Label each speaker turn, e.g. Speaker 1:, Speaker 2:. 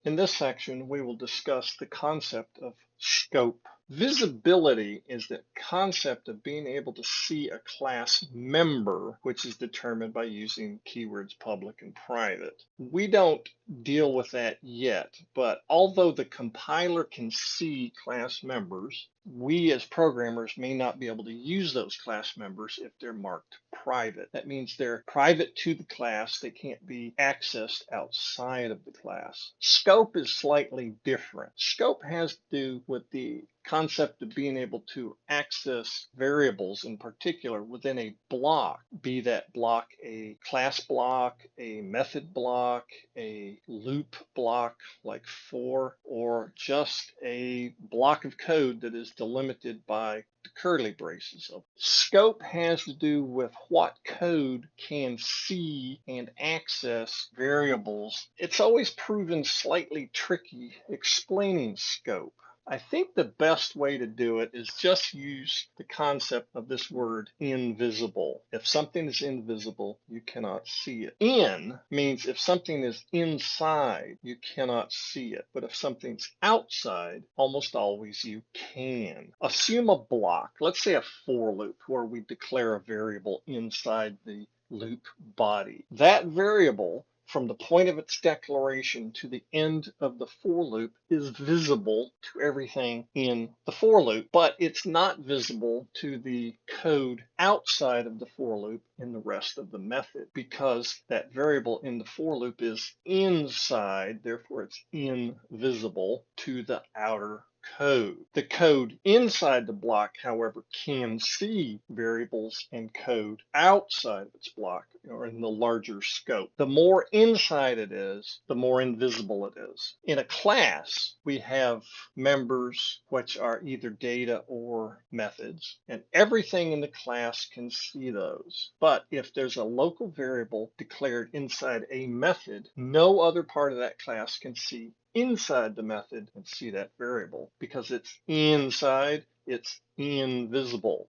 Speaker 1: In this section, we will discuss the concept of scope. Visibility is the concept of being able to see a class member, which is determined by using keywords public and private. We don't deal with that yet, but although the compiler can see class members, we as programmers may not be able to use those class members if they're marked private. That means they're private to the class. They can't be accessed outside of the class. Scope is slightly different. Scope has to do with the concept of being able to access variables in particular within a block, be that block a class block, a method block, a loop block like for, or just a block of code that is delimited by the curly braces. So scope has to do with what code can see and access variables. It's always proven slightly tricky explaining scope. I think the best way to do it is just use the concept of this word invisible. If something is invisible, you cannot see it. In means if something is inside, you cannot see it. But if something's outside, almost always you can. Assume a block, let's say a for loop, where we declare a variable inside the loop body. That variable from the point of its declaration to the end of the for loop is visible to everything in the for loop, but it's not visible to the code outside of the for loop in the rest of the method because that variable in the for loop is inside, therefore it's invisible to the outer code. The code inside the block, however, can see variables and code outside of its block or in the larger scope. The more inside it is, the more invisible it is. In a class, we have members which are either data or methods, and everything in the class can see those. But if there's a local variable declared inside a method, no other part of that class can see inside the method and see that variable because it's inside, it's invisible.